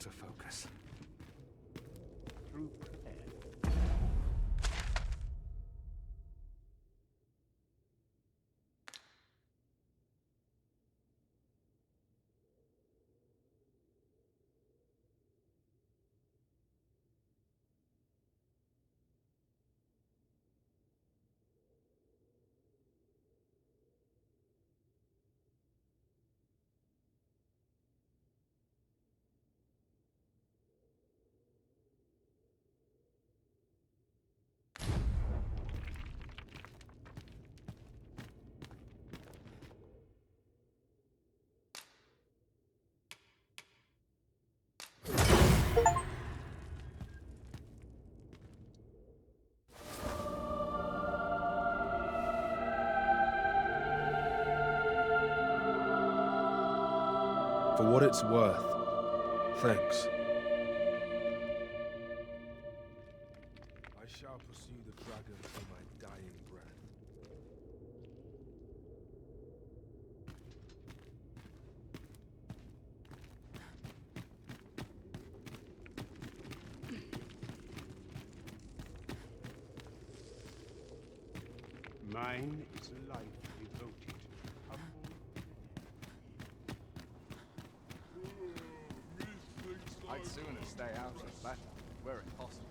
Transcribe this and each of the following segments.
autofocus. Through prayer. For what it's worth, thanks. I shall pursue the dragon till my dying breath. Mine is a life devoted, humble. I'd sooner stay out of battle, were it possible.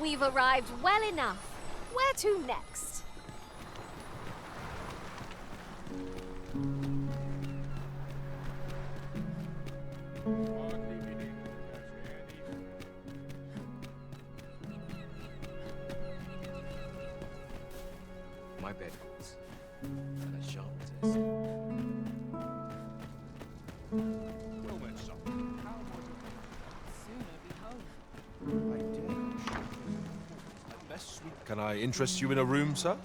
We've arrived well enough. Where to next? My bedrooms. And a sharp test. Well then, son. How was it? Sooner be home. I dare. At best, sweet. Can I interest you in a room, sir?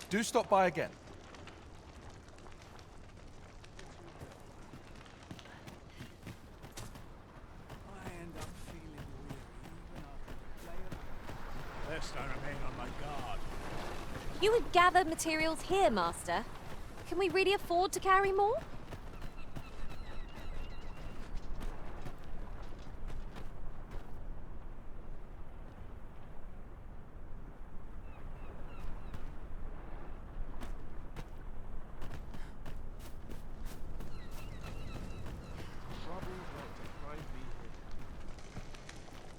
Do stop by again. I end up feeling weary even after playing. Lest I remain on my guard. You would gather materials here, Master. Can we really afford to carry more?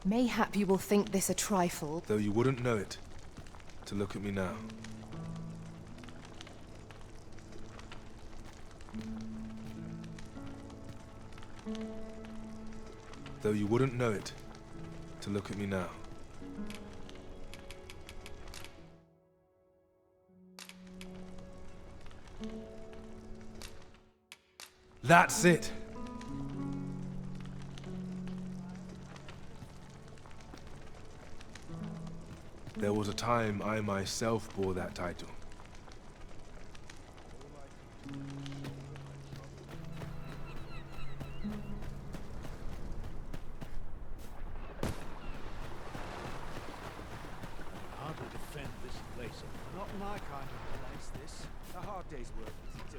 Mayhap you will think this a trifle. Though you wouldn't know it to look at me now. Though you wouldn't know it to look at me now. That's it. There was a time I myself bore that title. How to defend this place? Not my kind of place, this. A hard day's work, too.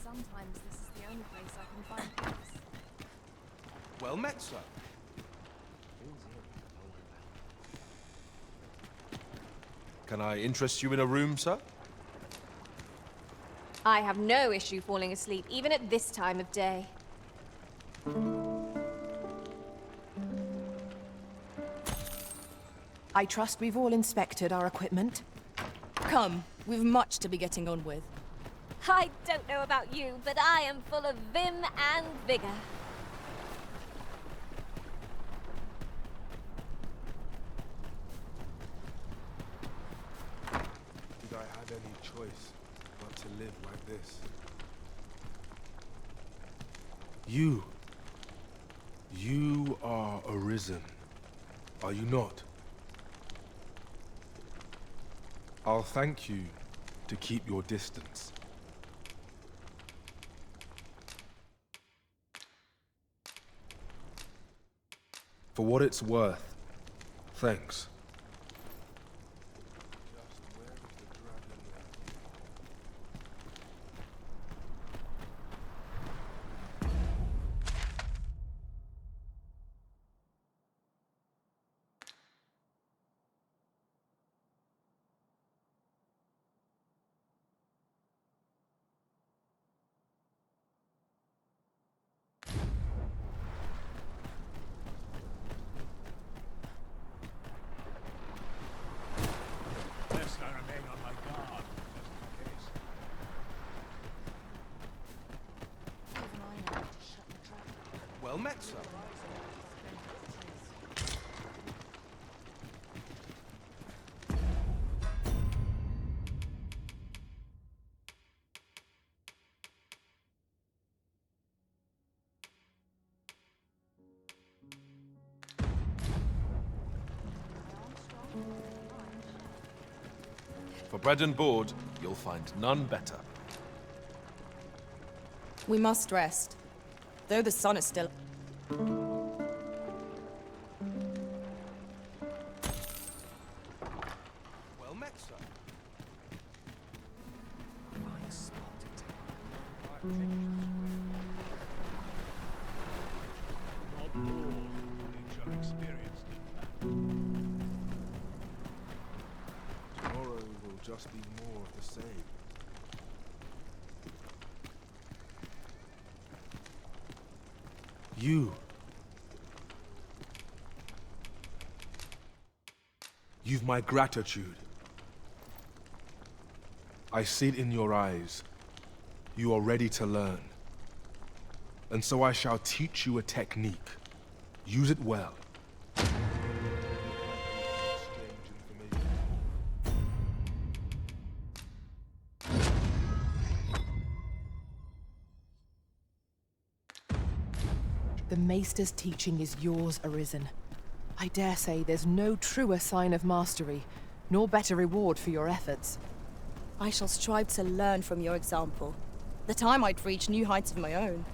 Sometimes this is the only place I can find peace. Well met, sir. Can I interest you in a room, sir? I have no issue falling asleep, even at this time of day. I trust we've all inspected our equipment. Come, we've much to be getting on with. I don't know about you, but I am full of vim and vigor. Did I have any choice but to live like this? You are arisen, are you not? I'll thank you to keep your distance. For what it's worth, thanks. Just where is the Drabinr? Lest I remain on my guard, just in case. Even I know how to shut the trap. Well met, sir. For bread and board, you'll find none better. We must rest, though the sun is still... Well met, sir. Not all things are experienced in battle. Tomorrow will just be more of the same. You've my gratitude. I see it in your eyes. You are ready to learn. And so I shall teach you a technique. Use it well. Exchange information. The Maester's teaching is yours, Arisen. I dare say there's no truer sign of mastery, nor better reward for your efforts. I shall strive to learn from your example, that I might reach new heights of my own.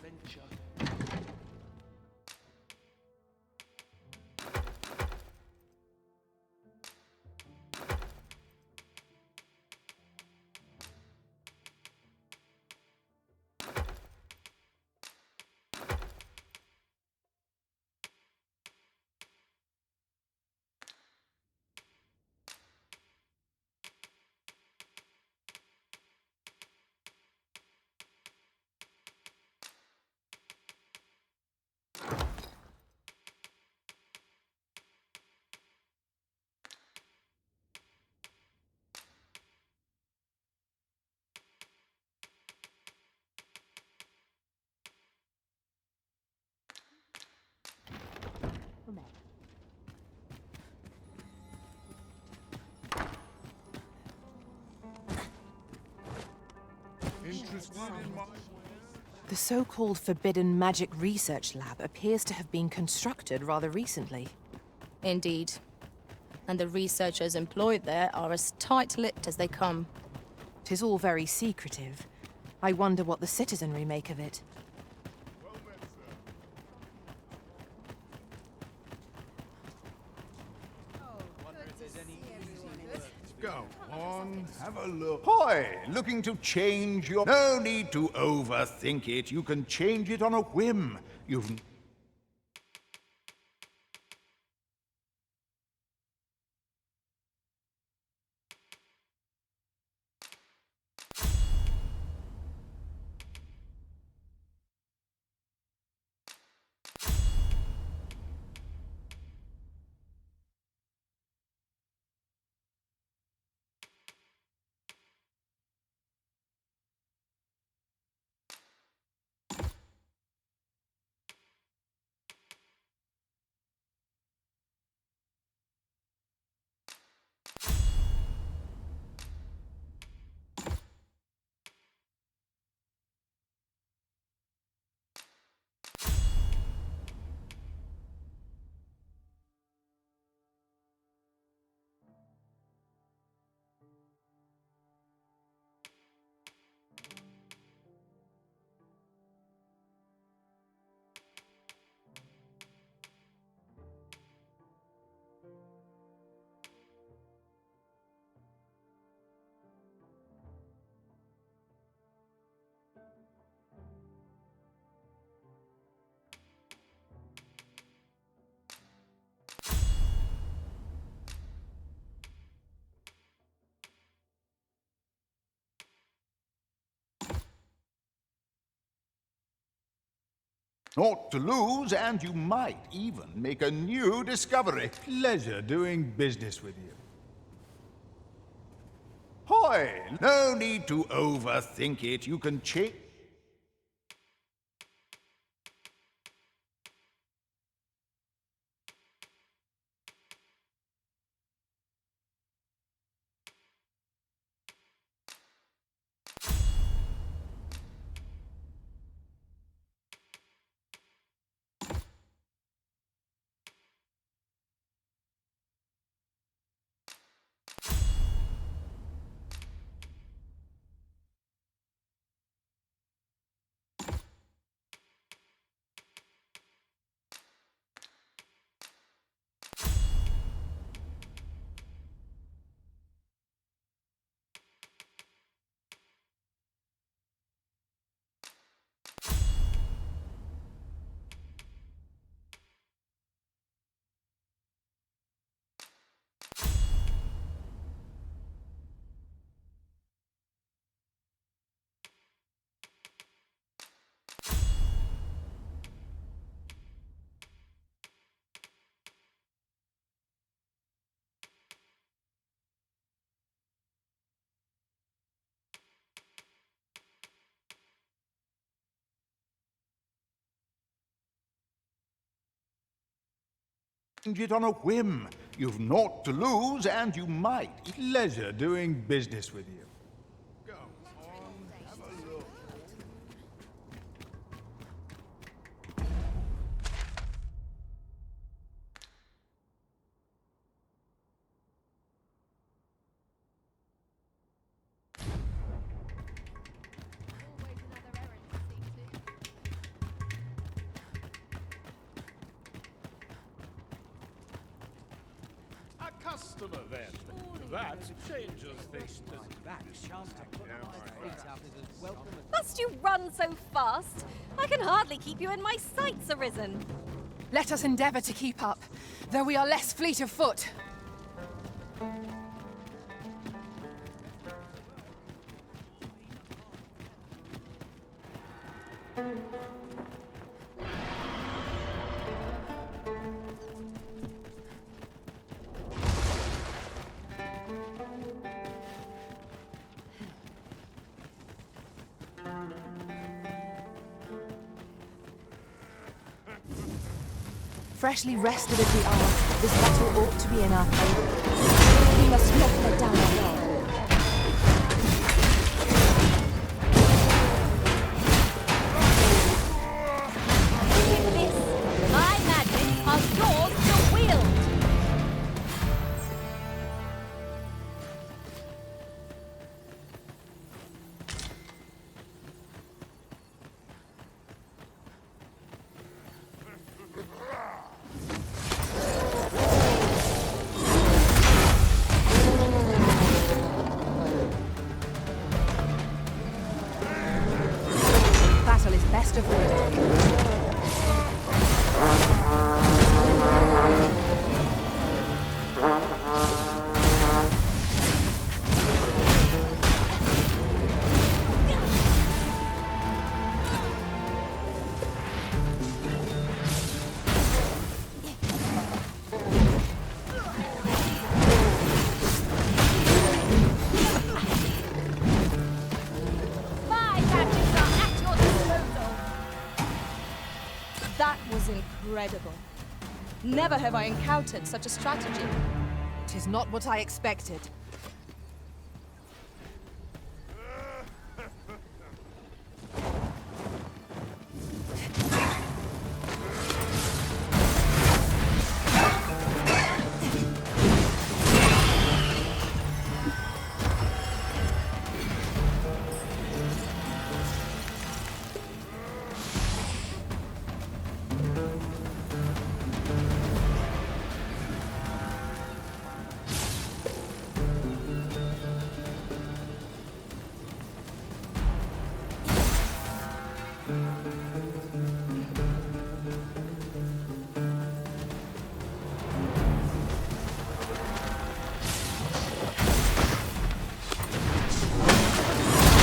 adventure. Interested in my... The so-called Forbidden Magic Research Lab appears to have been constructed rather recently. Indeed. And the researchers employed there are as tight-lipped as they come. 'Tis all very secretive. I wonder what the citizenry make of it. Go on, have a look. Hoy! Looking to change your... No need to overthink it. You can change it on a whim. You've... Naught to lose, and you might even make a new discovery. Pleasure doing business with you. Hoy! No need to overthink it. You can change... Change it on a whim. You've naught to lose, and you might. Pleasure doing business with you. Go on, have a look. customer then. That changes things. Must you run so fast? I can hardly keep you in my sights, Arisen. Let us endeavor to keep up, though we are less fleet of foot. Freshly rested as we are, this battle ought to be in our favor. We must not let down our guard. With this, my magic are yours to wield. Battle is best avoided. My magics are at your disposal. That was incredible. Never have I encountered such a strategy. Tis not what I expected.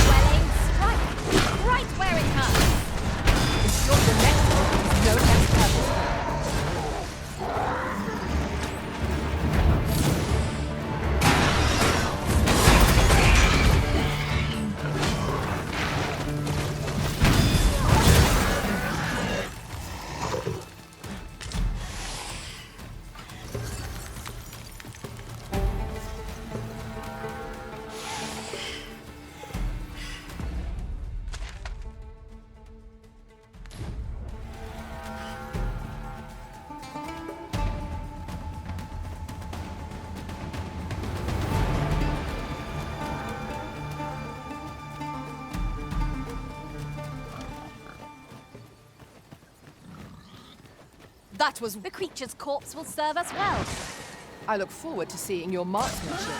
Well aimed strike, right where it hurts. Ensure the next one is no less purposeful. That was... The creature's corpse will serve us well. I look forward to seeing your marksmanship.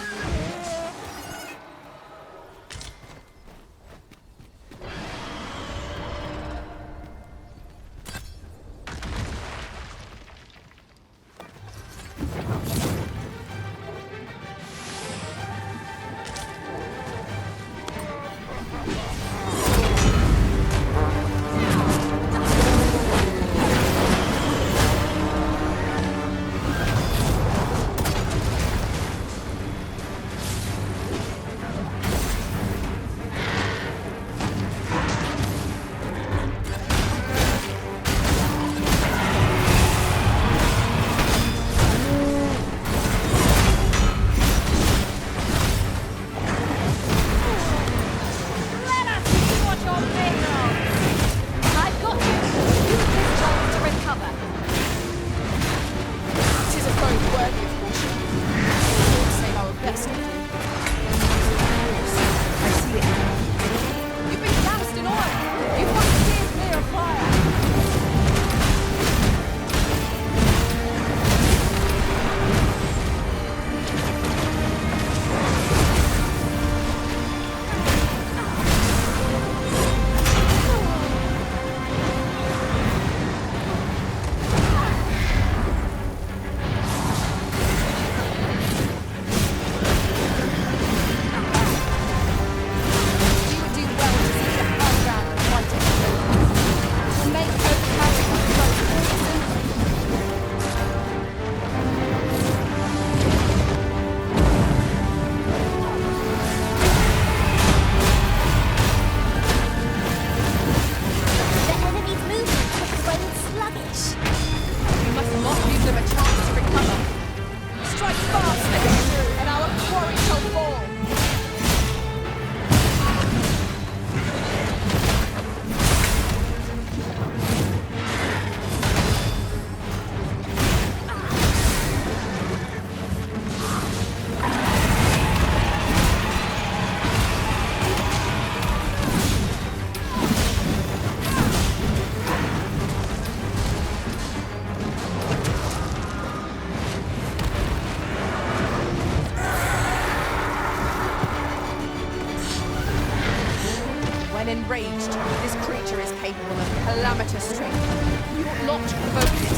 When enraged, this creature is capable of calamitous strength. You ought not to provoke it.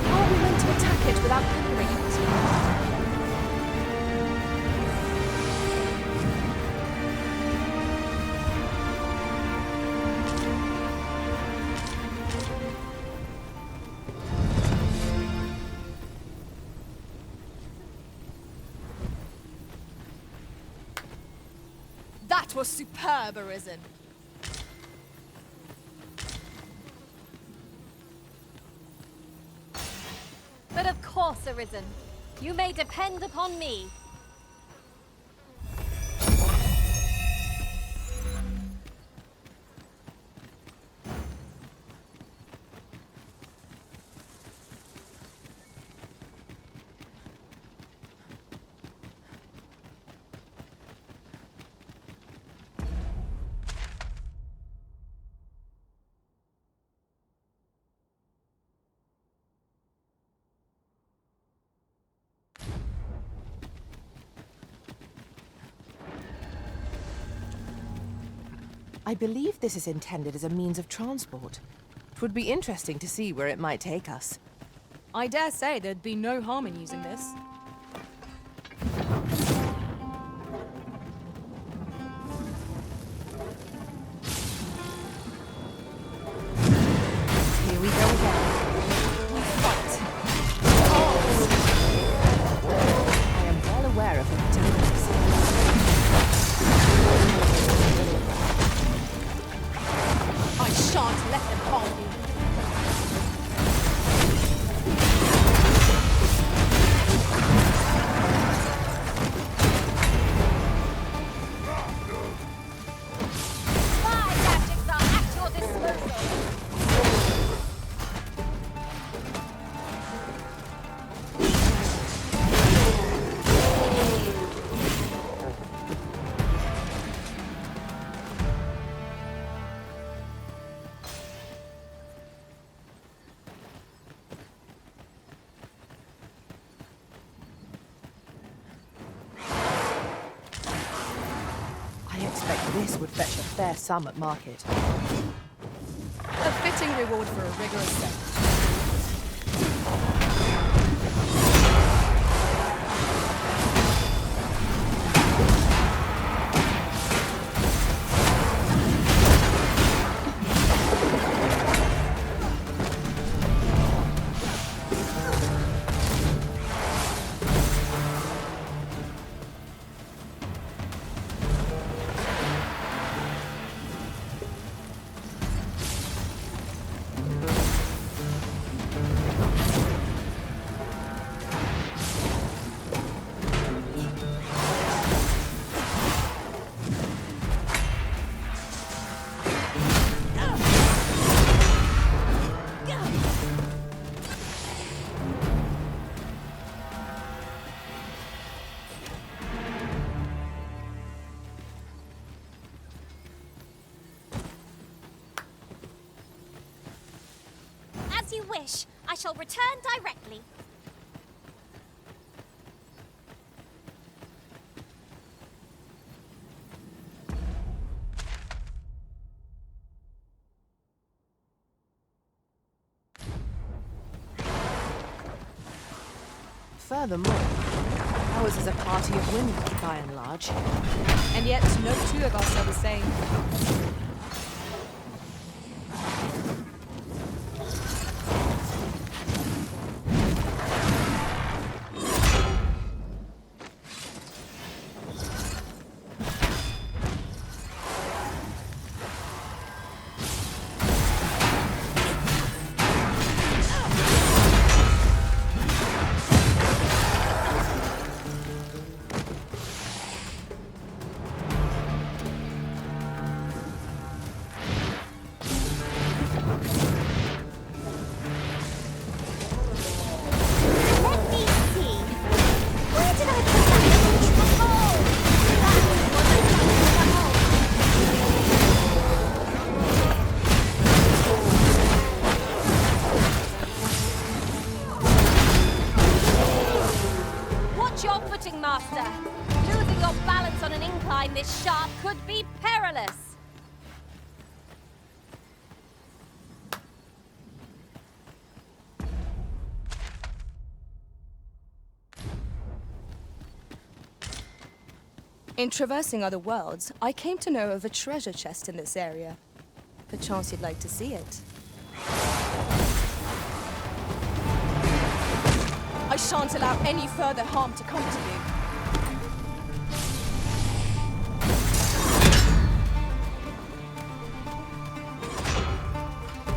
How are we meant to attack it without hindering it? That was superb, Arisen. But of course, Arisen. You may depend upon me. I believe this is intended as a means of transport. It would be interesting to see where it might take us. I dare say there'd be no harm in using this. Here we go again. Fight! I am well aware of the tactics. I shan't let them harm you. My tactics are at your disposal. I expect this would fetch a fair sum at market. A fitting reward for a rigorous set. As you wish. I shall return directly. Furthermore, ours is a party of women, by and large. And yet, no two of us are the same. Let me see. Where did I put that? Oh! That was Watch your footing, Master. Losing your balance on an incline this sharp could be perilous. In traversing other worlds, I came to know of a treasure chest in this area. Perchance you'd like to see it. I shan't allow any further harm to come to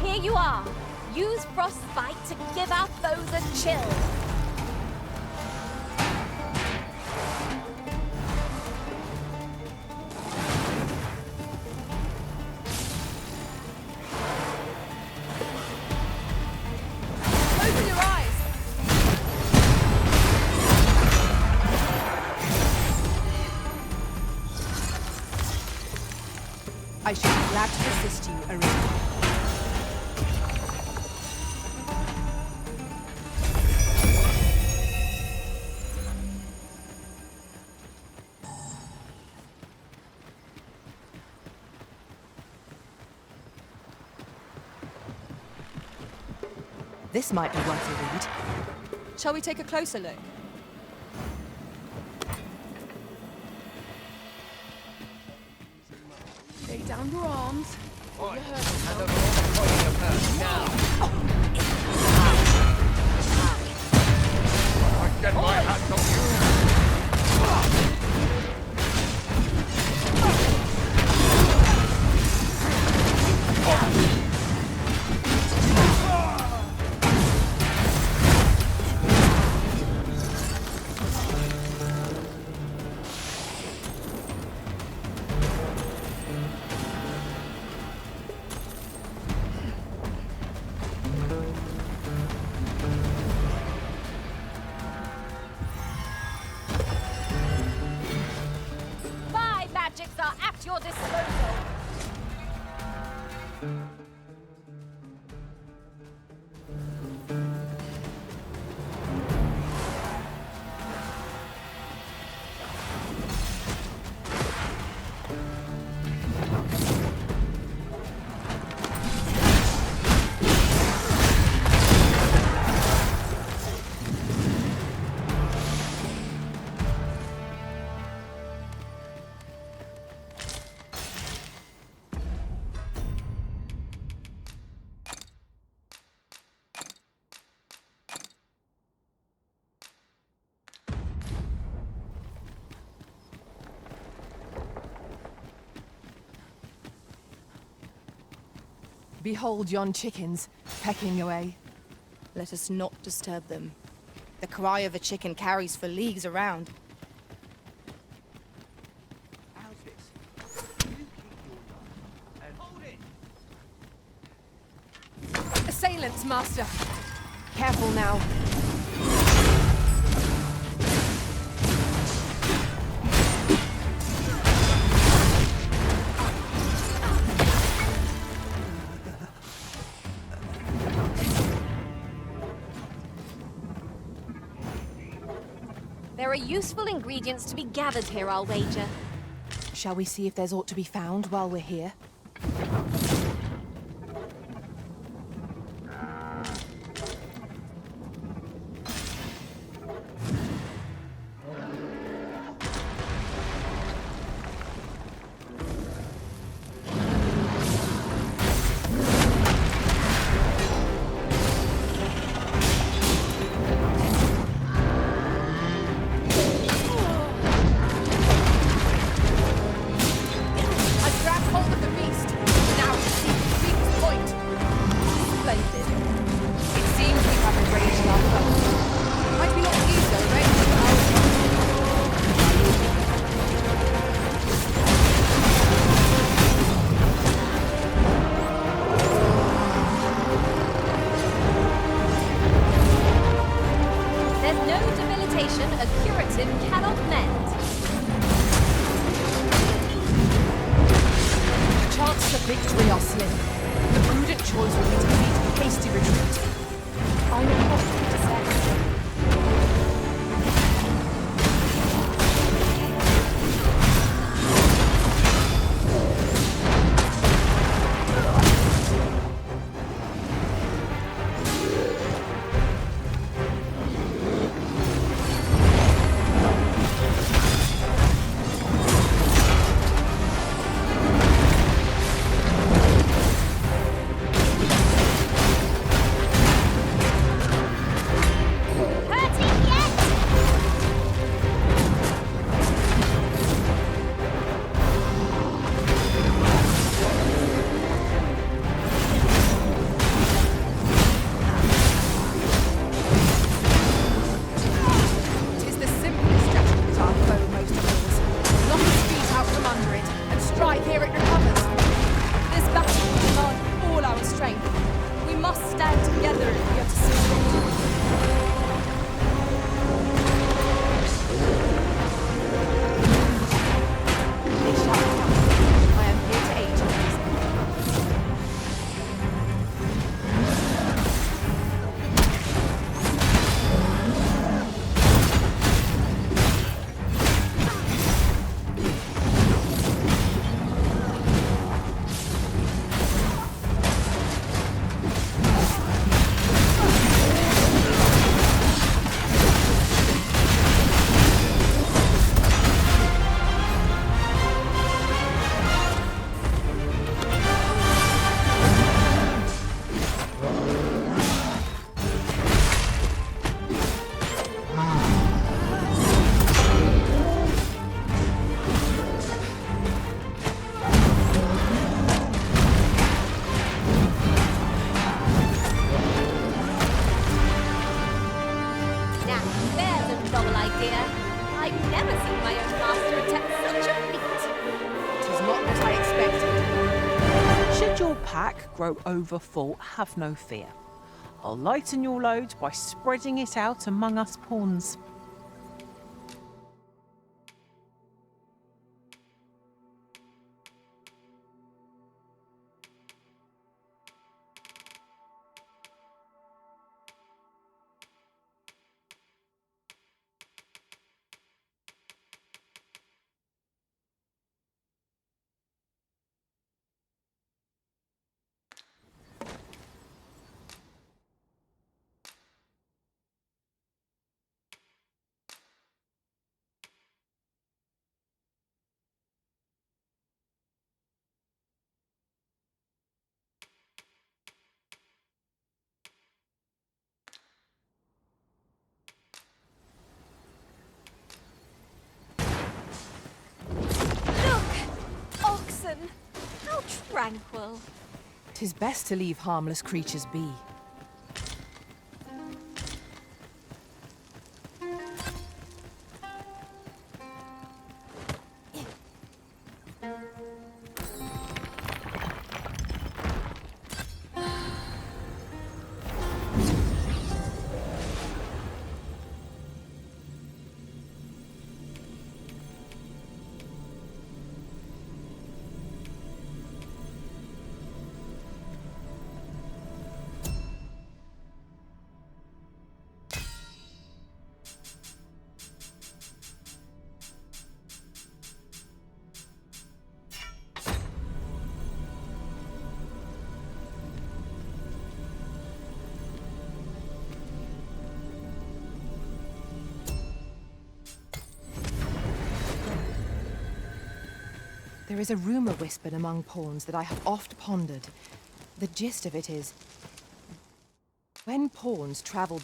you. Here you are. Use Frostbite to give our foes a chill. Open your eyes! I shall be glad to assist you, Arisen. This might be worth a read. Shall we take a closer look? Lay down your arms. Get my hands on you! My magics are at your disposal. Behold yon chickens, pecking away. Let us not disturb them. The cry of a chicken carries for leagues around. How's this? You keep your gun and hold it! Assailants, Master! Careful now. There are useful ingredients to be gathered here, I'll wager. Shall we see if there's aught to be found while we're here? Victory or slim. The prudent choice would be to lead a hasty retreat. I know what to say. pack grow overfull, have no fear. I'll lighten your load by spreading it out among us pawns. How tranquil. 'Tis best to leave harmless creatures be. There is a rumour whispered among pawns that I have oft pondered. The gist of it is, when pawns travel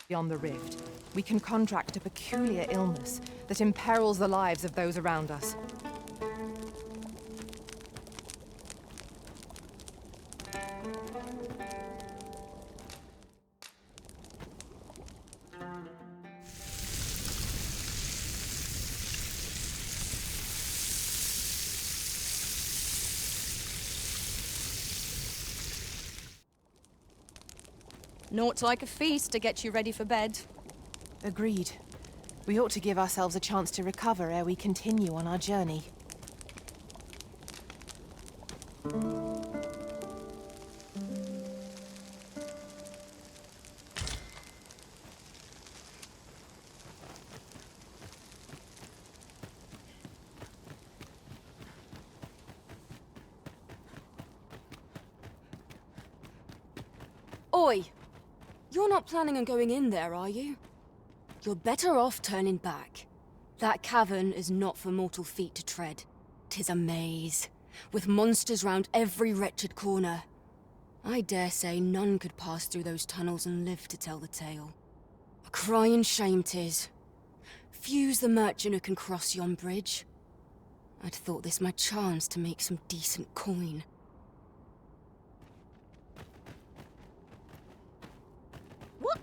beyond the rift, we can contract a peculiar illness that imperils the lives of those around us. Naught like a feast to get you ready for bed. Agreed. We ought to give ourselves a chance to recover ere we continue on our journey. Oi! You're not planning on going in there, are you? You're better off turning back. That cavern is not for mortal feet to tread. 'Tis a maze, with monsters round every wretched corner. I dare say none could pass through those tunnels and live to tell the tale. A crying shame 'tis. Few's the merchant who can cross yon bridge. I'd thought this my chance to make some decent coin.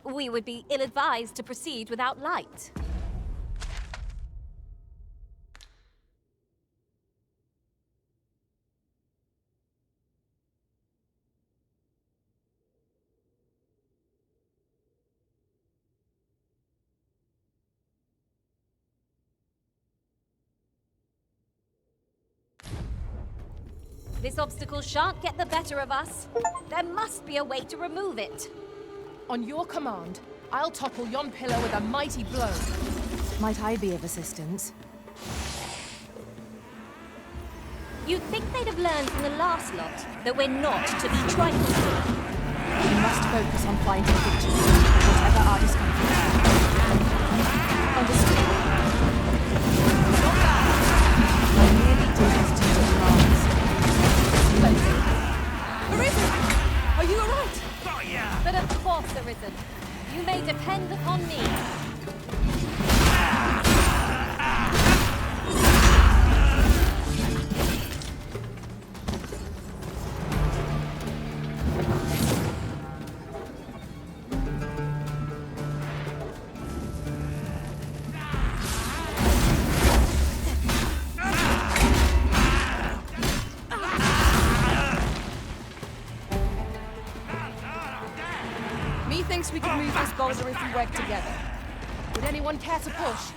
We would be ill-advised to proceed without light. This obstacle shan't get the better of us. There must be a way to remove it. On your command, I'll topple yon pillar with a mighty blow. Might I be of assistance? You'd think they'd have learned from the last lot that we're not to be trifled with. We must focus on finding victory, whatever our discomfort. Understood. Not bad. I merely did as duty demands. Splendid. Arisen! Are you alright? But of course, Arisen. You may depend upon me. thinks we can move this boulder if we work together. Would anyone care to push?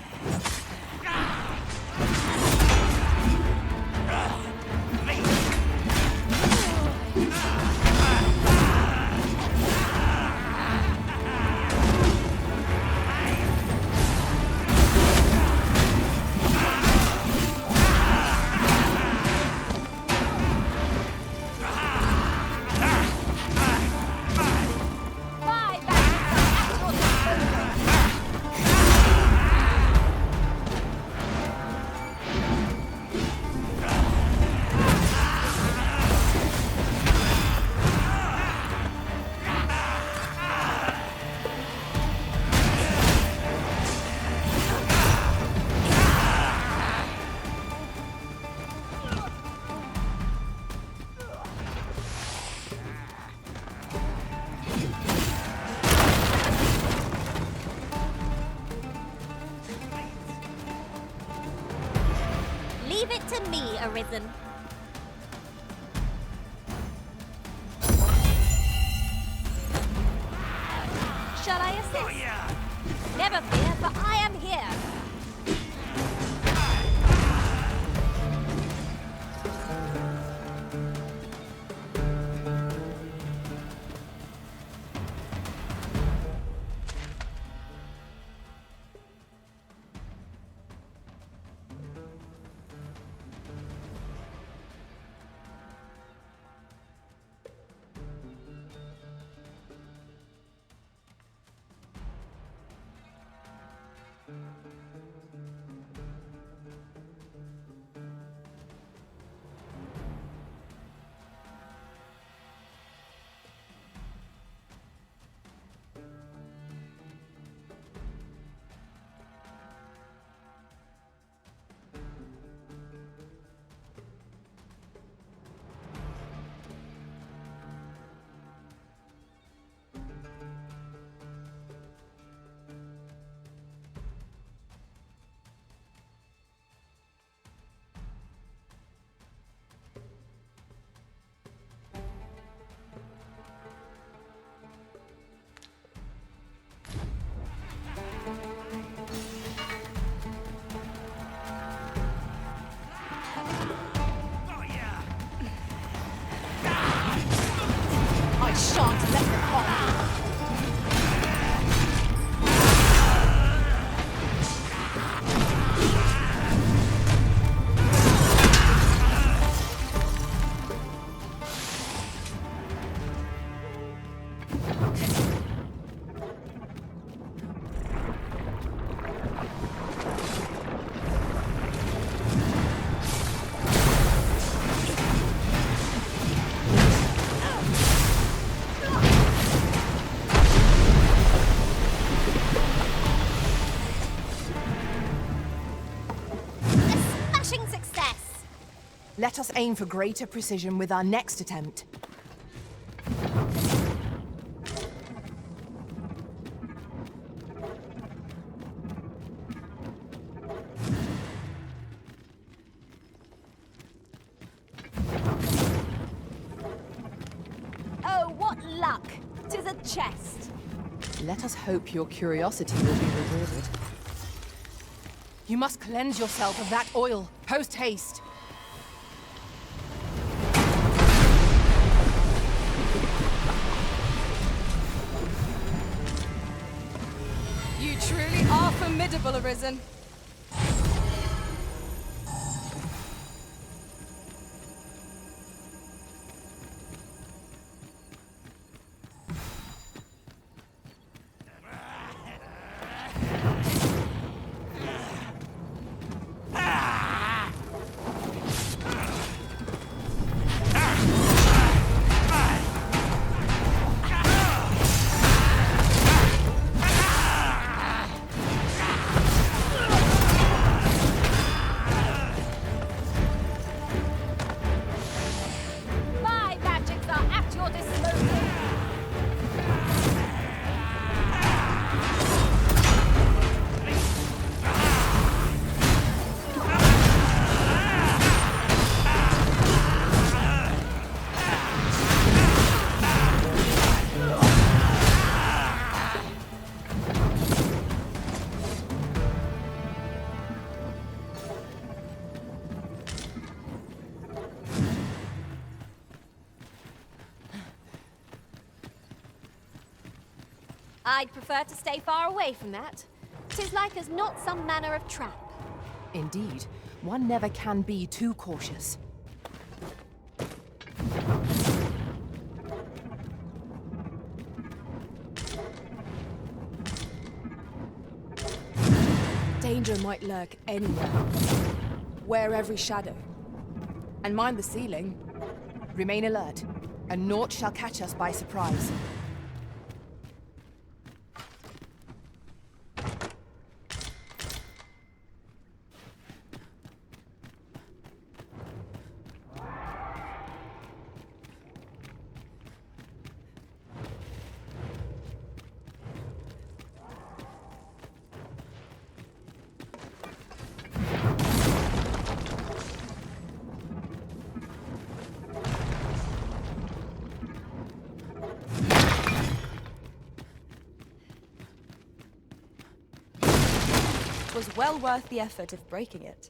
Leave it to me, Arisen. Shall I assist? Oh, yeah. Never fear, for I am here. I shan't let them on. Let us aim for greater precision with our next attempt. Oh, what luck! 'Tis a chest. Let us hope your curiosity will be rewarded. You must cleanse yourself of that oil, post haste. You truly are formidable, Arisen. I'd prefer to stay far away from that. 'Tis like as not some manner of trap. Indeed, one never can be too cautious. Danger might lurk anywhere. Wear every shadow. And mind the ceiling. Remain alert, and naught shall catch us by surprise. Was well worth the effort of breaking it.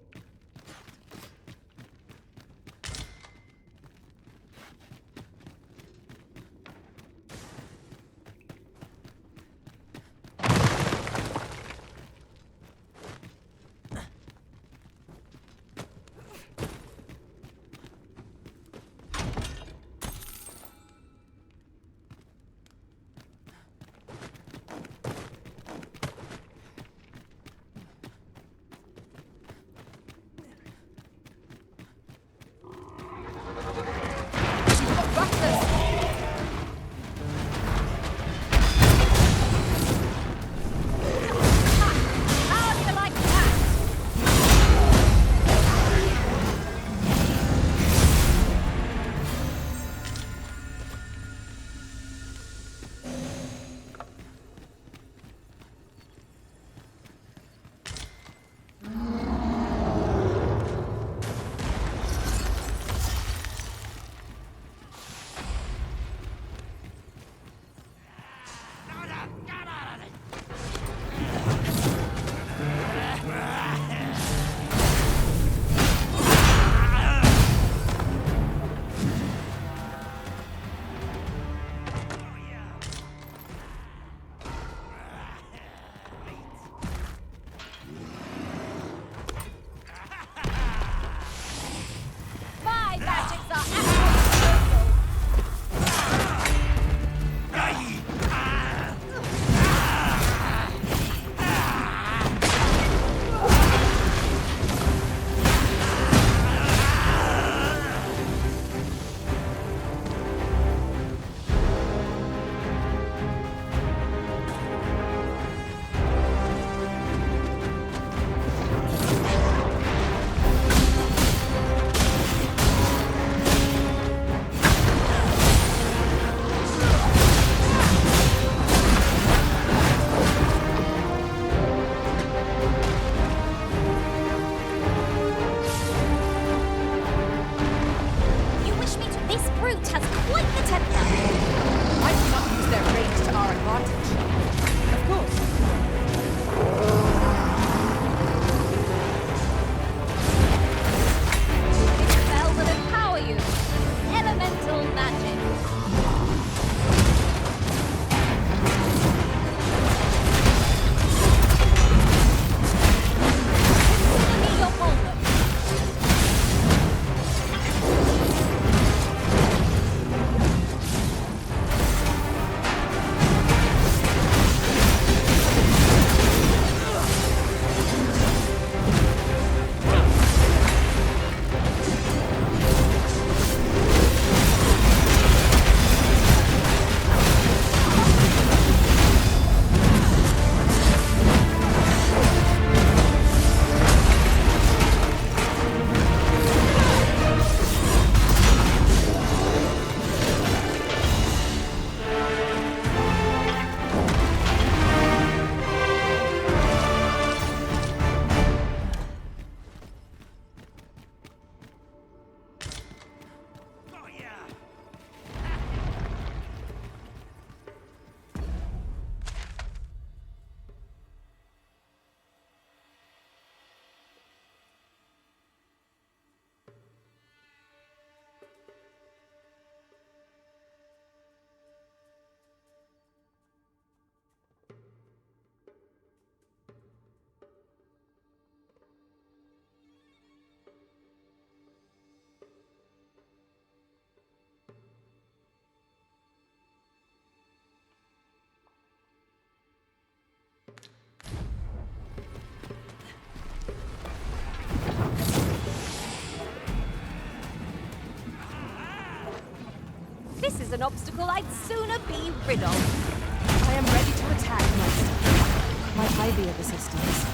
This is an obstacle I'd sooner be rid of. I am ready to attack, Maister. Might I be of assistance?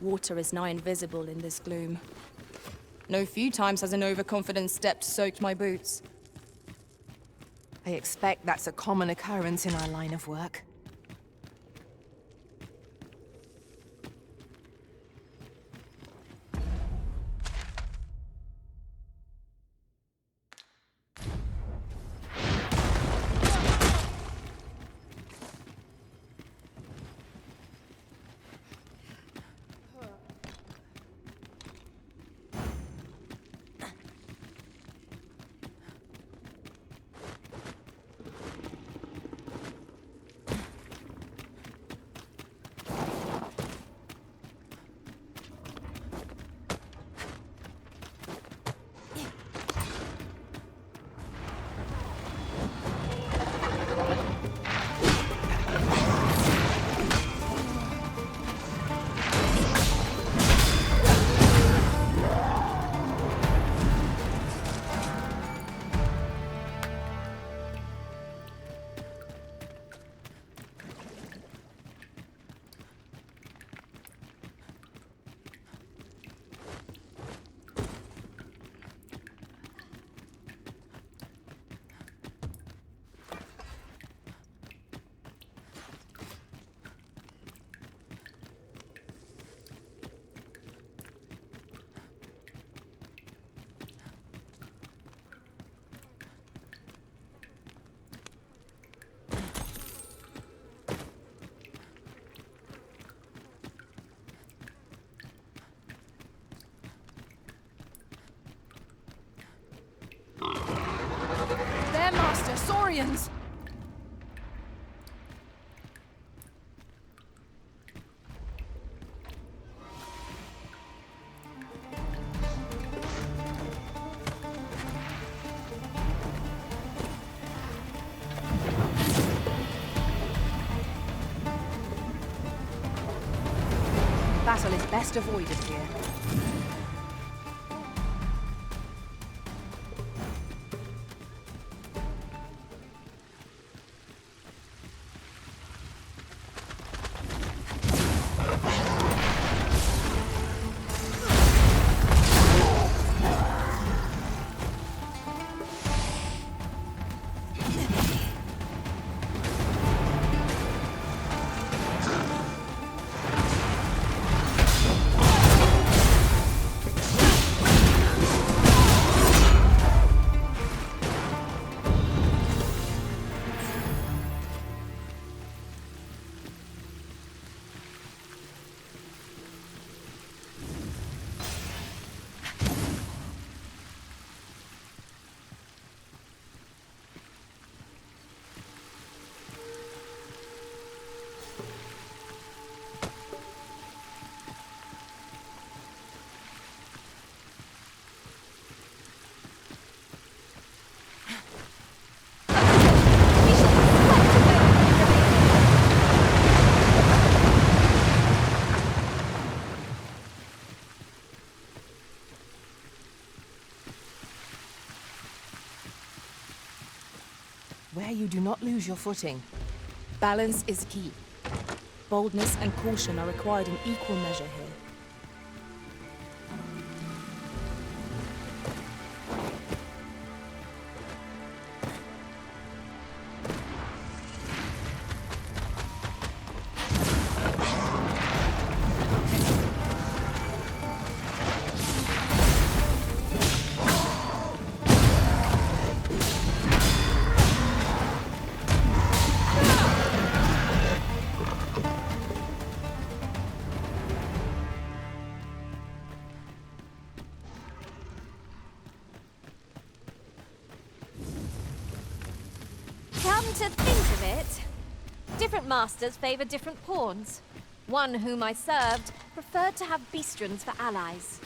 Water is nigh invisible in this gloom. No few times has an overconfident step soaked my boots. I expect that's a common occurrence in our line of work. There, Master! Saurians! Battle is best avoided here. Where you do not lose your footing. Balance is key. Boldness and caution are required in equal measure here. Come to think of it, different masters favor different pawns. One whom I served preferred to have beastrons for allies.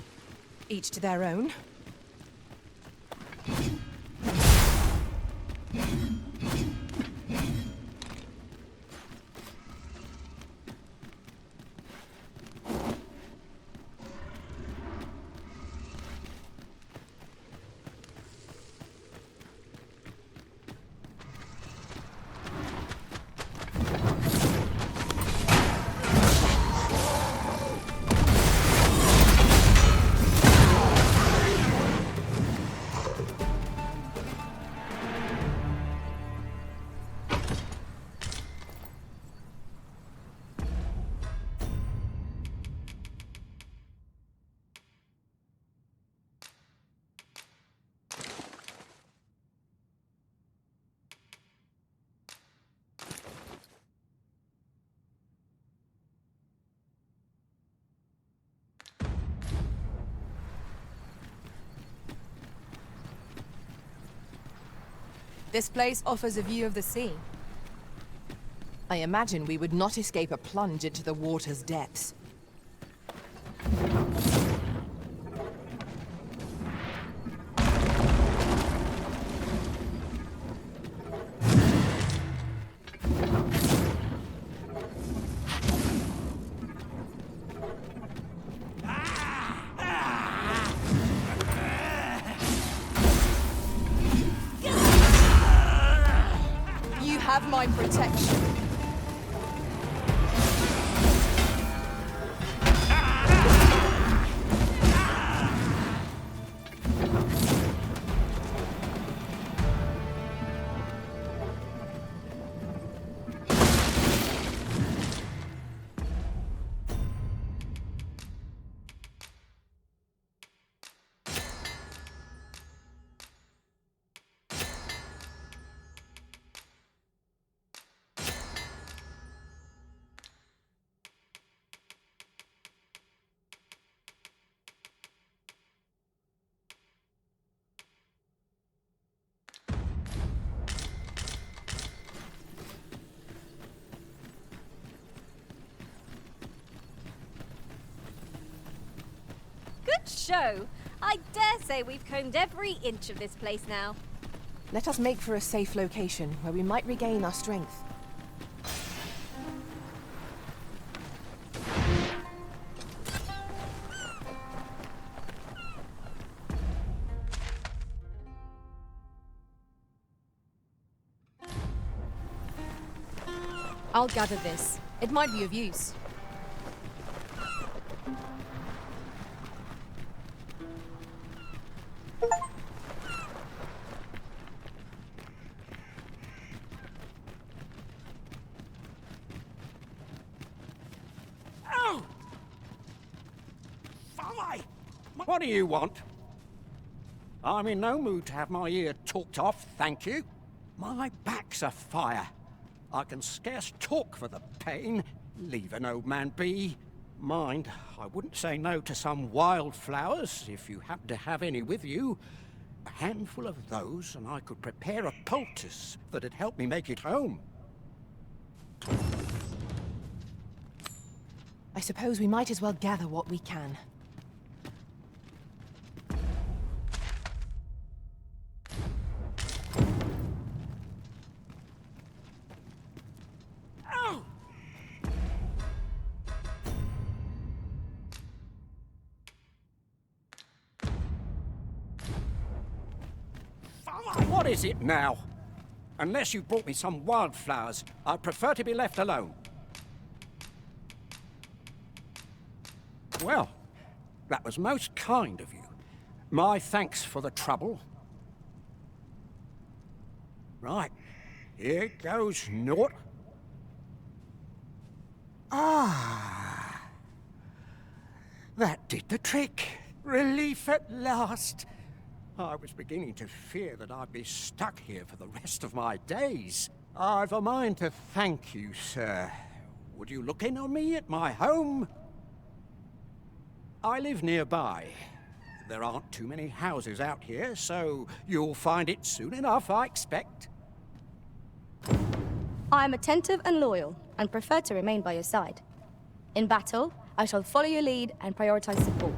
Each to their own. This place offers a view of the sea. I imagine we would not escape a plunge into the water's depths. You have my protection. Good show. I dare say we've combed every inch of this place now. Let us make for a safe location where we might regain our strength. I'll gather this. It might be of use. Oh! Fly! What do you want? I'm in no mood to have my ear talked off, thank you. My back's afire. I can scarce talk for the pain. Leave an old man be. Mind, I wouldn't say no to some wildflowers, if you happen to have any with you. A handful of those, and I could prepare a poultice that'd help me make it home. I suppose we might as well gather what we can. Oh! What is it now? Unless you brought me some wildflowers, I'd prefer to be left alone. Well, that was most kind of you. My thanks for the trouble. Right, here goes naught. Ah, that did the trick. Relief at last. I was beginning to fear that I'd be stuck here for the rest of my days. I've a mind to thank you, sir. Would you look in on me at my home? I live nearby. There aren't too many houses out here, so you'll find it soon enough, I expect. I'm attentive and loyal, and prefer to remain by your side. In battle, I shall follow your lead and prioritize support.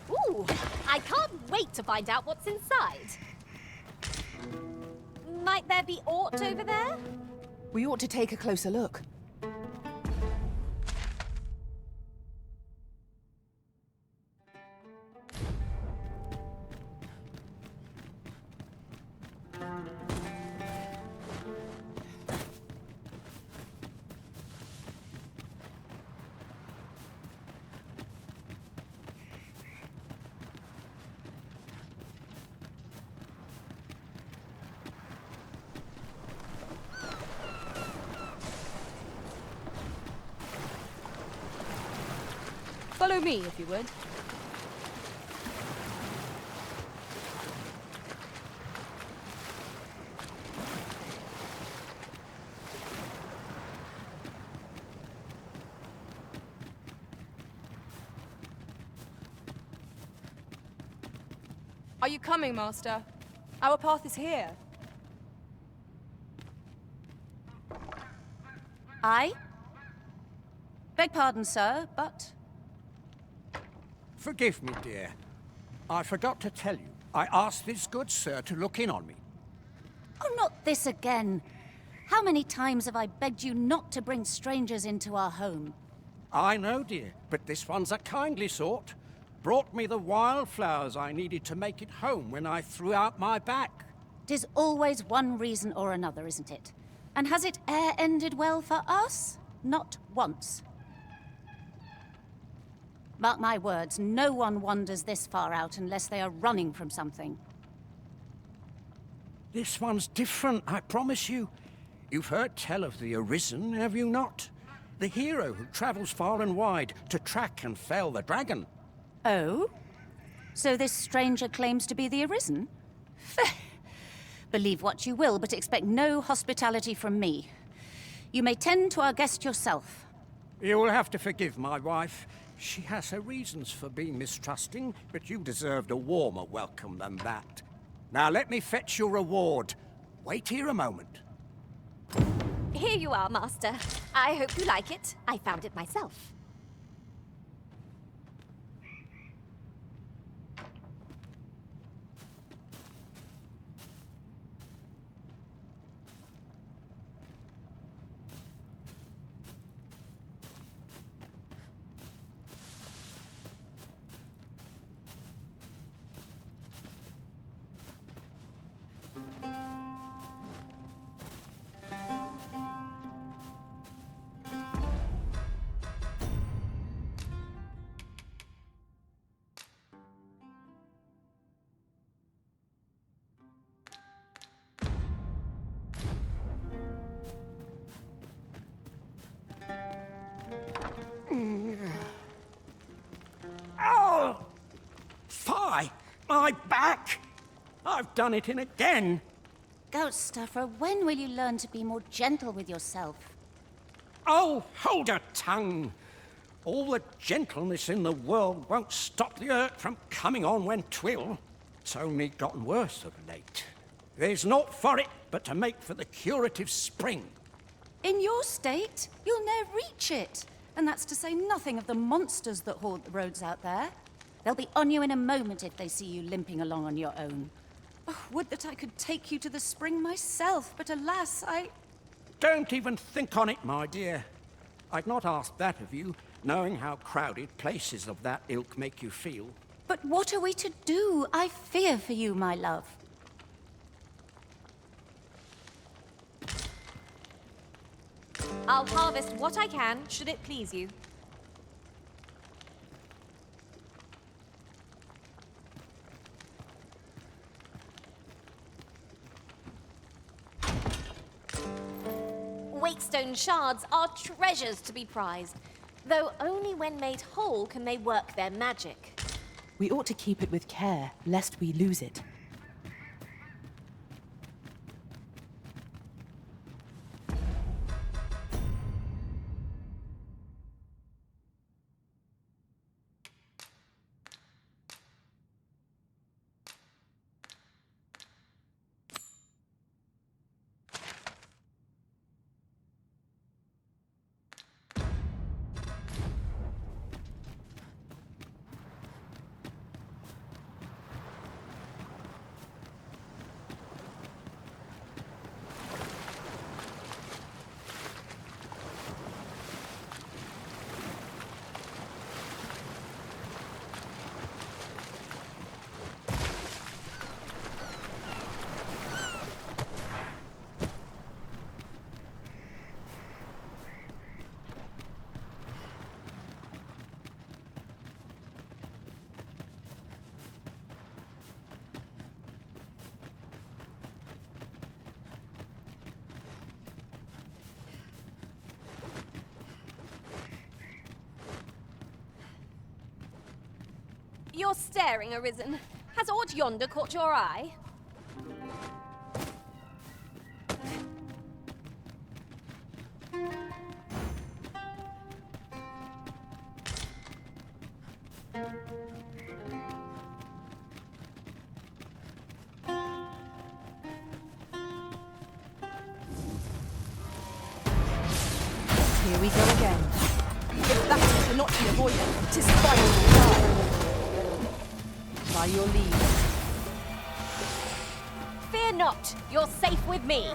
Ooh, I can't wait to find out what's inside. Might there be aught over there? We ought to take a closer look. Follow me, if you would. Are you coming, Master? Our path is here. I? Beg pardon, sir, but... Forgive me, dear. I forgot to tell you. I asked this good sir to look in on me. Oh, not this again. How many times have I begged you not to bring strangers into our home? I know, dear, but this one's a kindly sort. Brought me the wildflowers I needed to make it home when I threw out my back. 'Tis always one reason or another, isn't it? And has it e'er ended well for us? Not once. Mark my words, no one wanders this far out unless they are running from something. This one's different, I promise you. You've heard tell of the Arisen, have you not? The hero who travels far and wide to track and fell the dragon. Oh? So this stranger claims to be the Arisen? Believe what you will, but expect no hospitality from me. You may tend to our guest yourself. You will have to forgive my wife. She has her reasons for being mistrusting, but you deserved a warmer welcome than that. Now let me fetch your reward. Wait here a moment. Here you are, Master. I hope you like it. I found it myself. Oh! Fie! My back! I've done it in again! Goat stuffer, when will you learn to be more gentle with yourself? Oh, hold your tongue! All the gentleness in the world won't stop the hurt from coming on when 'twill. It's only gotten worse of late. There's naught for it but to make for the curative spring. In your state, you'll ne'er reach it. And that's to say nothing of the monsters that haunt the roads out there. They'll be on you in a moment if they see you limping along on your own. Oh, would that I could take you to the spring myself, but alas, Don't even think on it, my dear. I'd not ask that of you, knowing how crowded places of that ilk make you feel. But what are we to do? I fear for you, my love. I'll harvest what I can, should it please you. Wakestone shards are treasures to be prized, though only when made whole can they work their magic. We ought to keep it with care, lest we lose it. You're staring, Arisen. Has aught yonder caught your eye? Here we go again. If battle cannot be avoided, 'tis finally done. By your leave. Fear not, you're safe with me.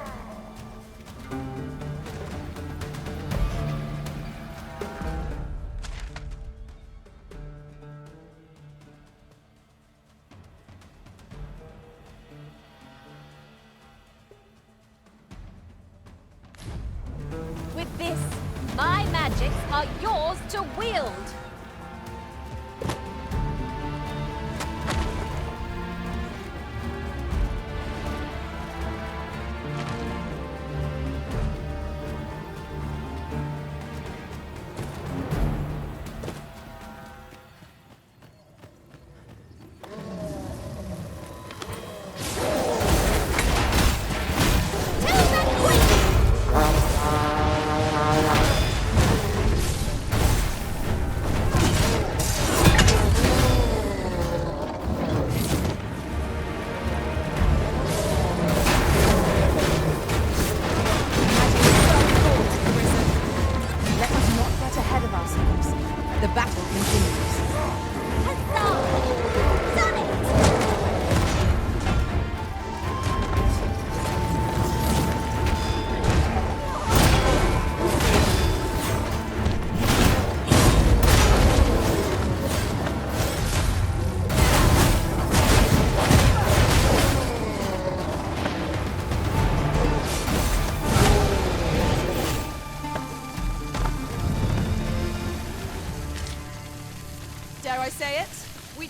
With this, my magics are yours to wield.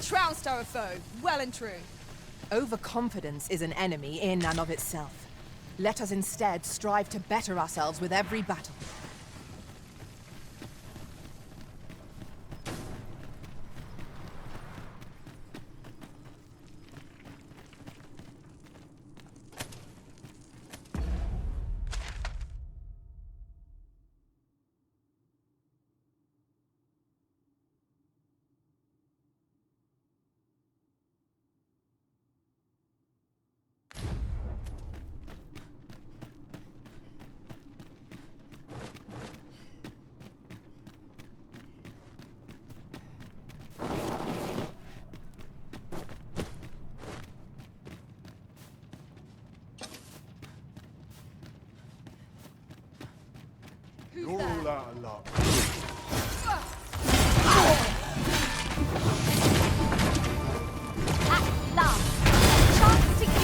Trounced our foe, well and true. Overconfidence is an enemy in and of itself. Let us instead strive to better ourselves with every battle. You're all out of luck. At last, a chance to use.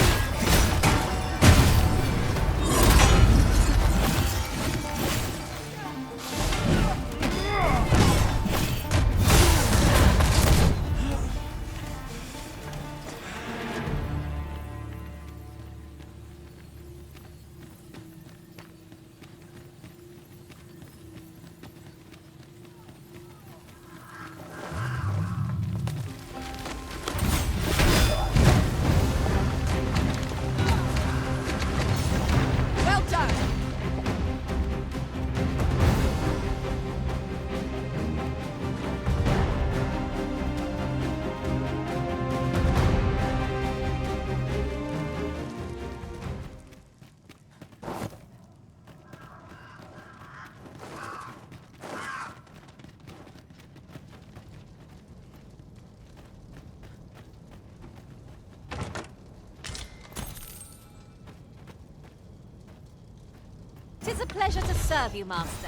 Tis a pleasure to serve you, Master.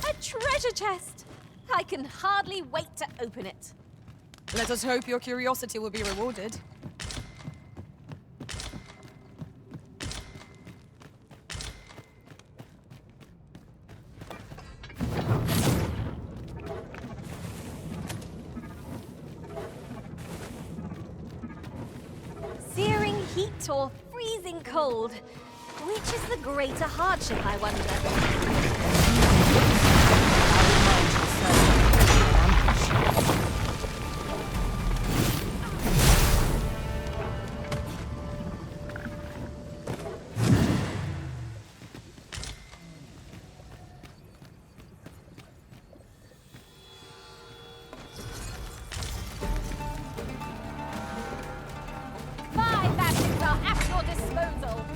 A treasure chest! I can hardly wait to open it. Let us hope your curiosity will be rewarded. heat or freezing cold? Which is the greater hardship, I wonder? My magics are at your disposal.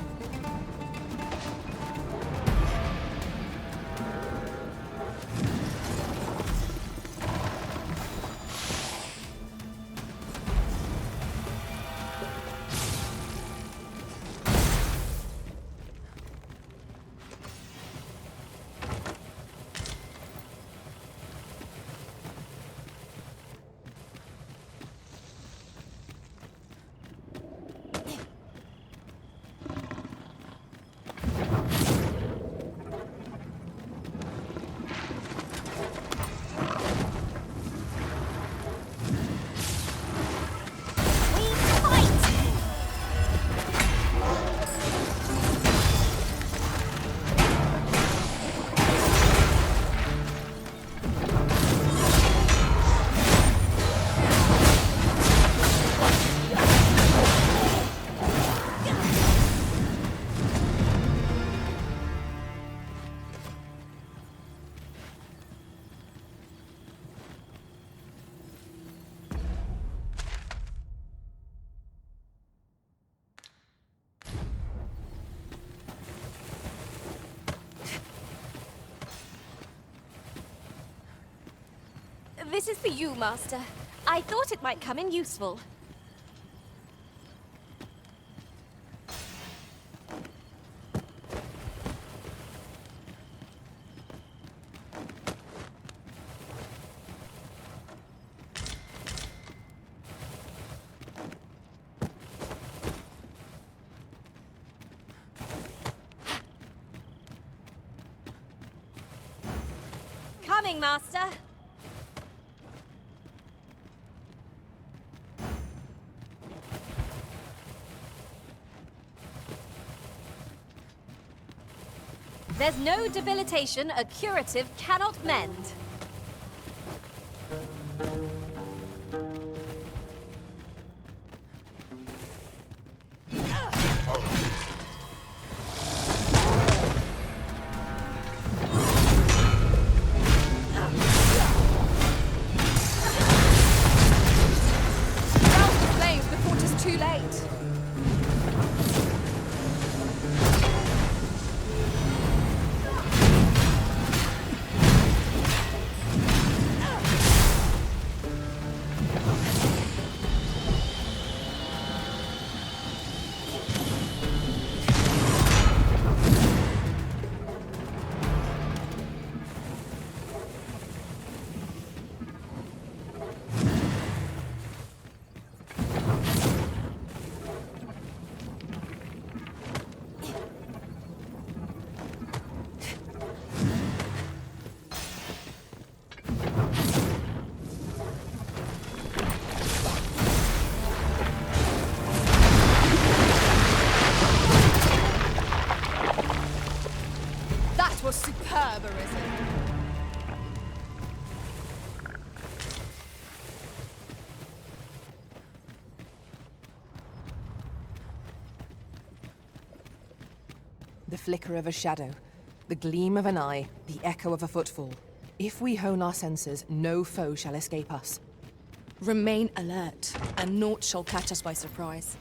This is for you, Master. I thought it might come in useful. Coming, Master. There's no debilitation a curative cannot mend. Superbarism. The flicker of a shadow, the gleam of an eye, the echo of a footfall. If we hone our senses, no foe shall escape us. Remain alert, and naught shall catch us by surprise.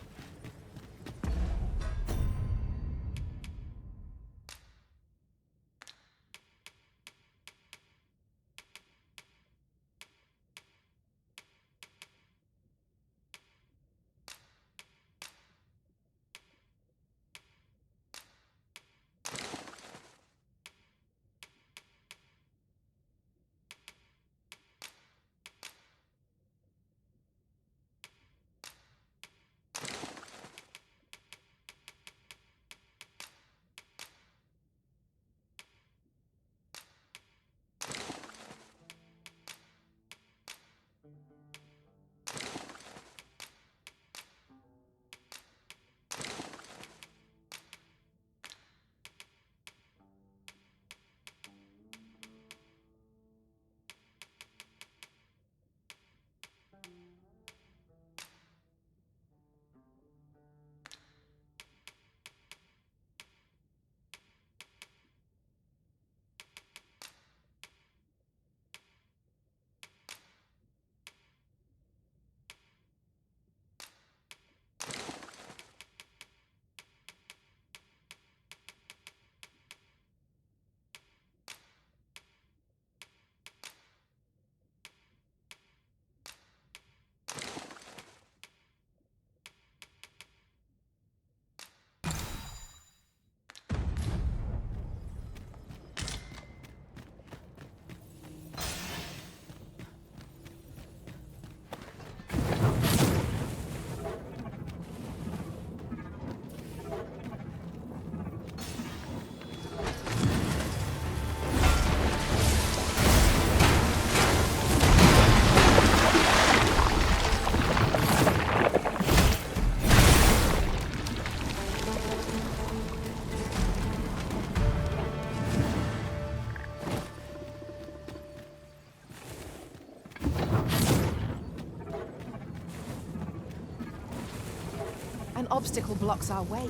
An obstacle blocks our way.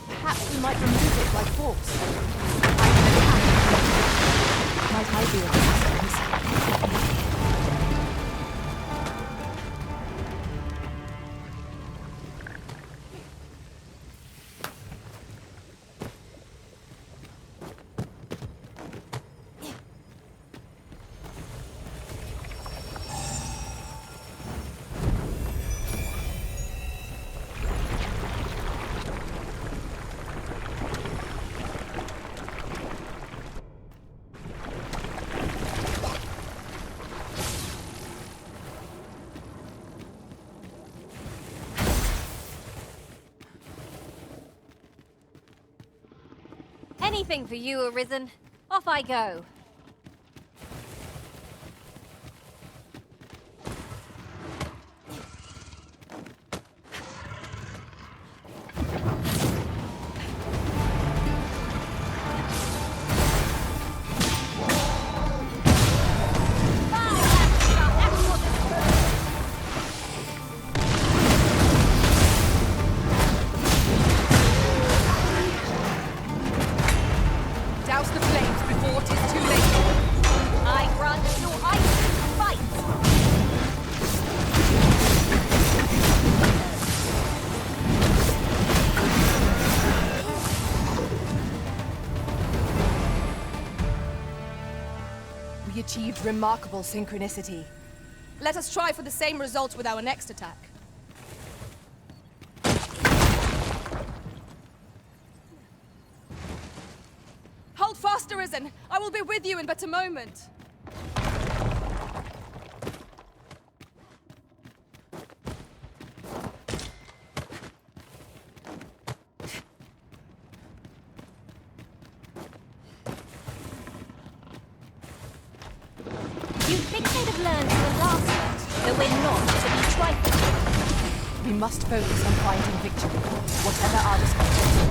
Perhaps we might remove it by force. Might I be of assistance? Anything for you, Arisen. Off I go. Douse the flames before it is too late. I grant you ice fight. We achieved remarkable synchronicity. Let us try for the same result with our next attack. Hold fast, Arisen! I will be with you in but a moment. You'd think they'd have learned from the last fight, that we're not to be trifled. We must focus on finding victory, whatever our responsibility.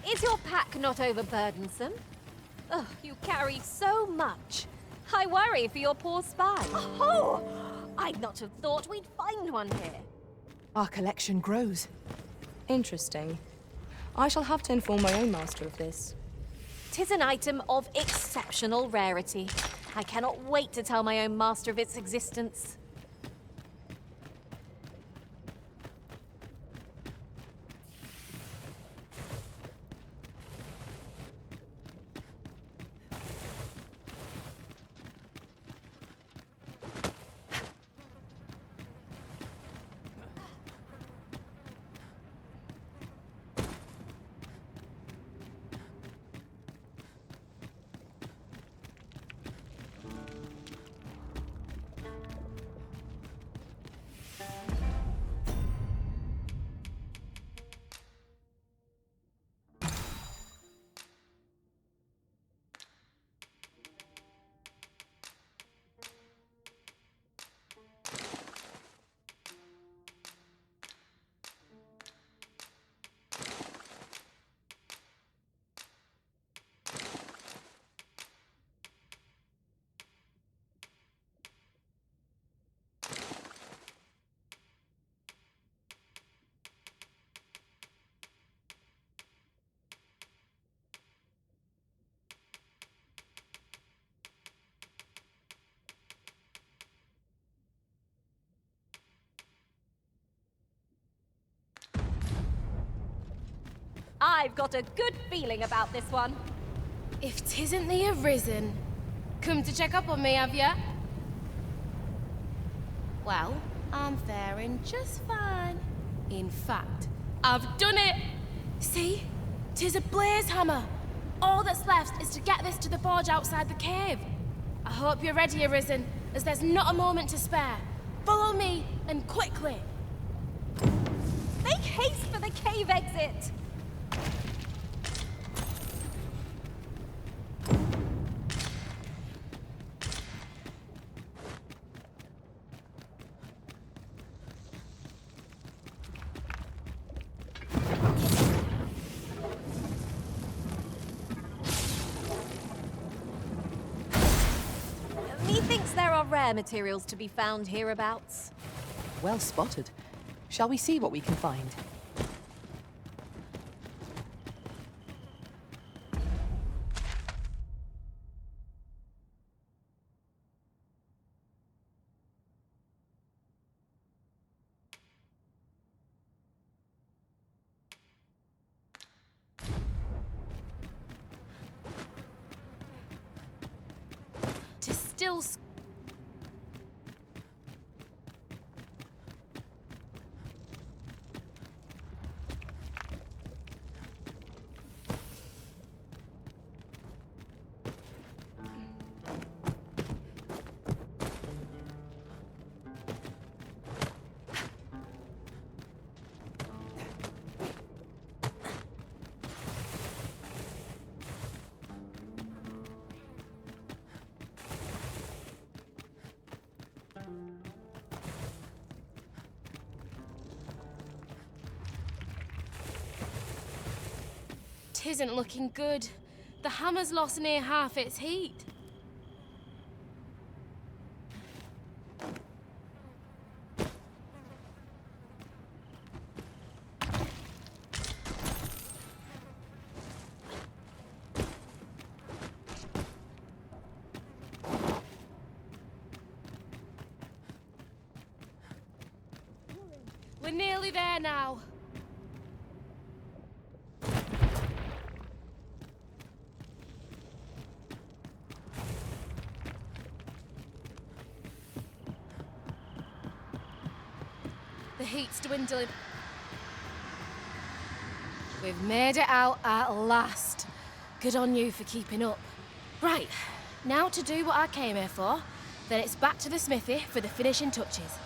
Is your pack not overburdensome? Ugh, you carry so much. I worry for your poor spine. Oh! I'd not have thought we'd find one here. Our collection grows. Interesting. I shall have to inform my own master of this. 'Tis an item of exceptional rarity. I cannot wait to tell my own master of its existence. I've got a good feeling about this one. If 'tisn't the Arisen, come to check up on me, have ya? Well, I'm faring just fine. In fact, I've done it! See? 'Tis a blaze hammer. All that's left is to get this to the forge outside the cave. I hope you're ready, Arisen, as there's not a moment to spare. Follow me, and quickly! Make haste for the cave exit! Methinks there are rare materials to be found hereabouts. Well spotted. Shall we see what we can find? Still. Tisn't looking good. The hammer's lost near half its heat. We're nearly there now. The heat's dwindling. We've made it out at last. Good on you for keeping up. Right, now to do what I came here for, then it's back to the smithy for the finishing touches.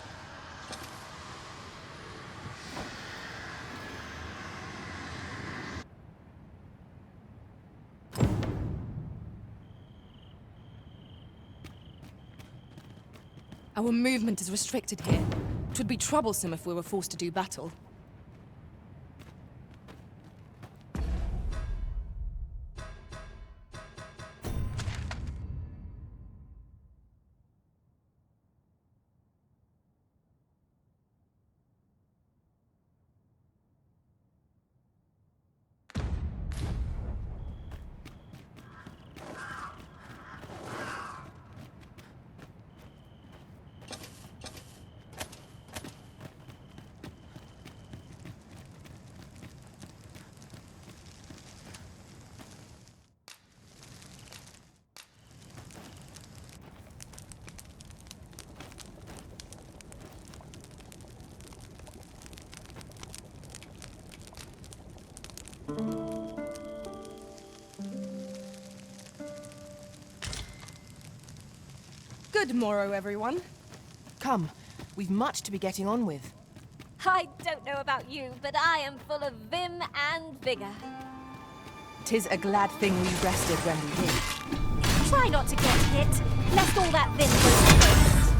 Our movement is restricted here. It would be troublesome if we were forced to do battle. Good morrow, everyone. Come, we've much to be getting on with. I don't know about you, but I am full of vim and vigor. 'Tis a glad thing we rested when we did. Try not to get hit, lest all that vim goes to waste.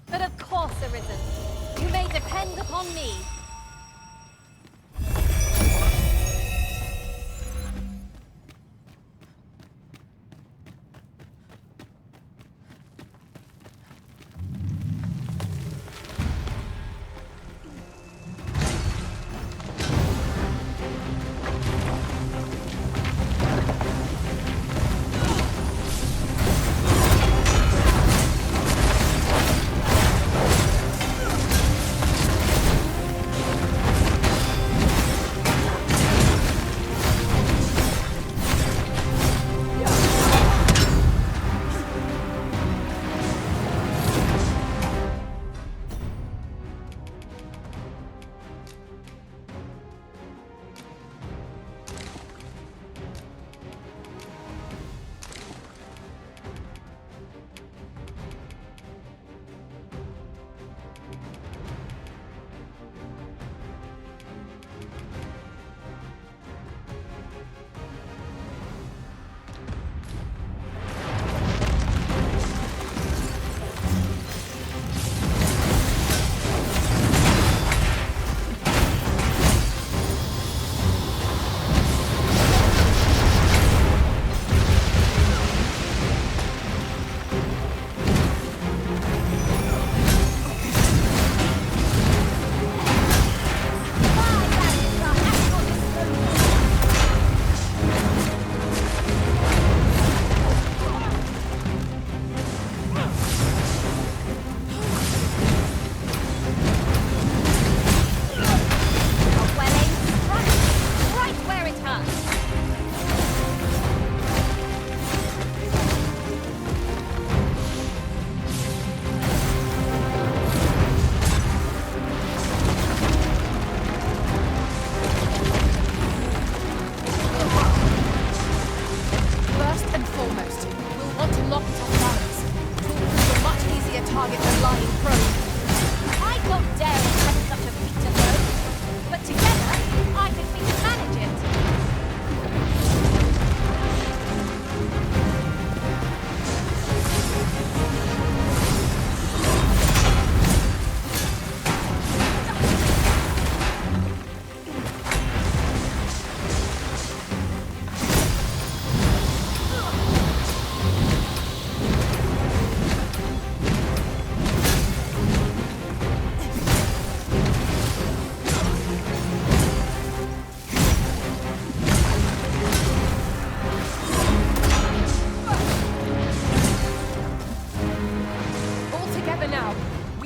But of course there isn't. You may depend upon me.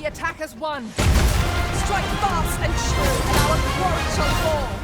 We attack as one. Strike fast and true, and our quarry shall fall.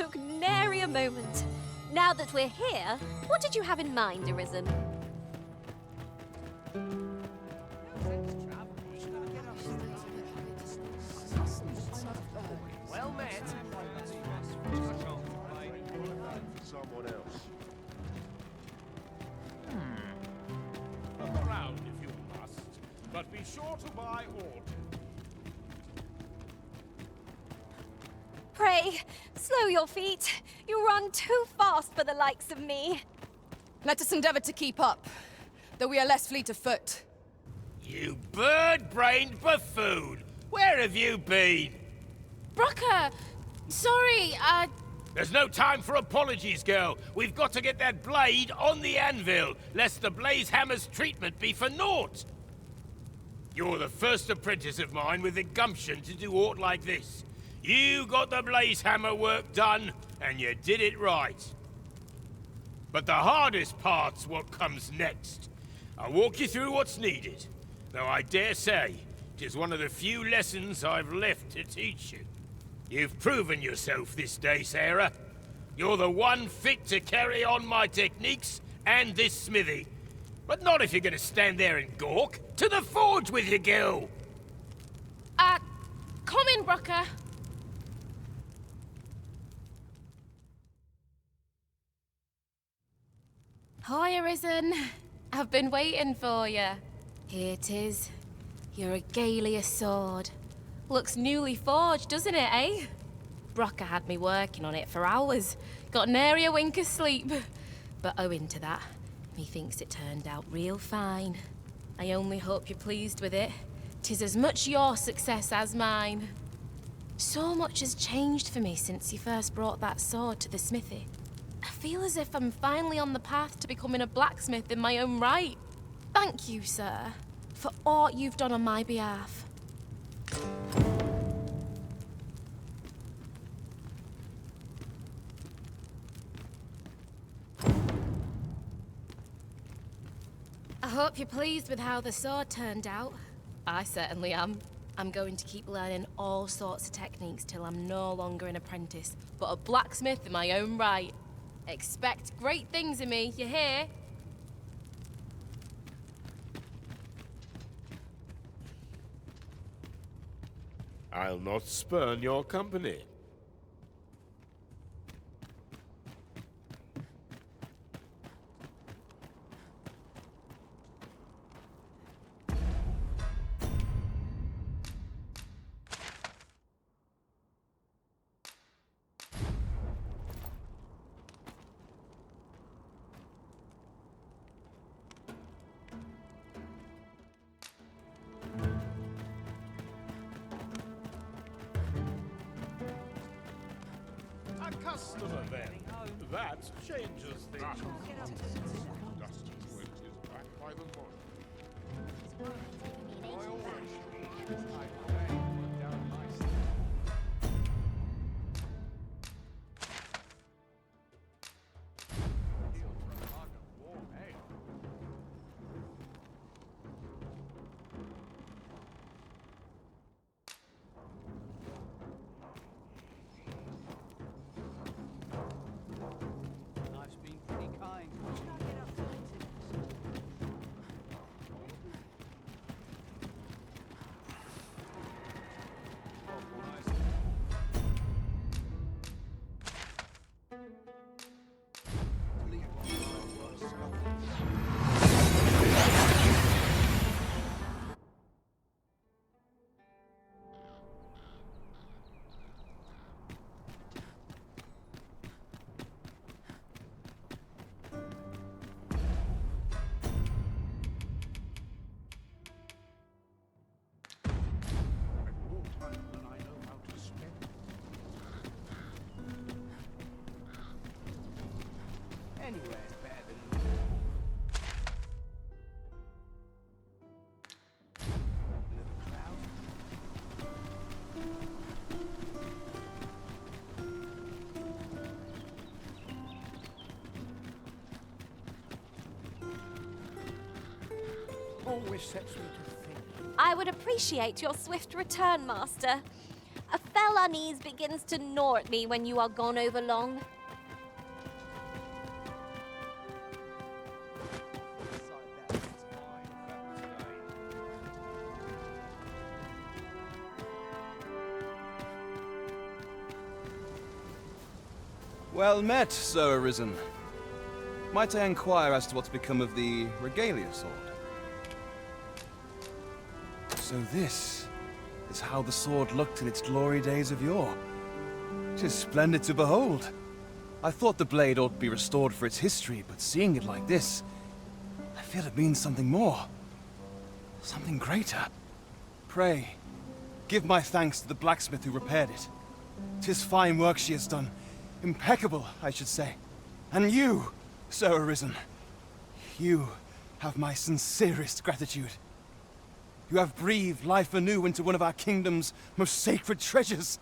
took nary a moment. Now that we're here, what did you have in mind, Arisen? Well met. Someone else. Look around if you must, but be sure to buy order. Pray, slow your feet. You run too fast for the likes of me. Let us endeavor to keep up, though we are less fleet of foot. You bird-brained buffoon! Where have you been? Brocker! Sorry, There's no time for apologies, girl. We've got to get that blade on the anvil, lest the blaze hammer's treatment be for naught. You're the first apprentice of mine with the gumption to do aught like this. You got the blaze hammer work done, and you did it right. But the hardest part's what comes next. I'll walk you through what's needed, though I dare say 'tis one of the few lessons I've left to teach you. You've proven yourself this day, Sarah. You're the one fit to carry on my techniques and this smithy. But not if you're gonna stand there and gawk. To the forge with you, girl! come in, Brocker. Hi, Arisen. I've been waiting for you. Here it is. Your regalia sword. Looks newly forged, doesn't it, eh? Brocker had me working on it for hours. Got nary a wink of sleep. But owing to that, methinks it turned out real fine. I only hope you're pleased with it. 'Tis as much your success as mine. So much has changed for me since you first brought that sword to the smithy. I feel as if I'm finally on the path to becoming a blacksmith in my own right. Thank you, sir, for all you've done on my behalf. I hope you're pleased with how the sword turned out. I certainly am. I'm going to keep learning all sorts of techniques till I'm no longer an apprentice, but a blacksmith in my own right. Expect great things of me, you hear? I'll not spurn your company. Customer then. That changes things. Dusty Twint is back by the morning. I always down my Anywhere is better than Always sets me to think. I would appreciate your swift return, Master. A fell unease begins to gnaw at me when you are gone over long. Well met, Sir Arisen. Might I inquire as to what's become of the regalia sword? So this is how the sword looked in its glory days of yore. 'Tis splendid to behold. I thought the blade ought to be restored for its history, but seeing it like this, I feel it means something more. Something greater. Pray, give my thanks to the blacksmith who repaired it. 'Tis fine work she has done. Impeccable, I should say. And you, Sir Arisen, you have my sincerest gratitude. You have breathed life anew into one of our kingdom's most sacred treasures.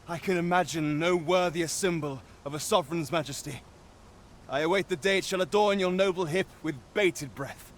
I can imagine no worthier symbol of a sovereign's majesty. I await the day it shall adorn your noble hip with bated breath.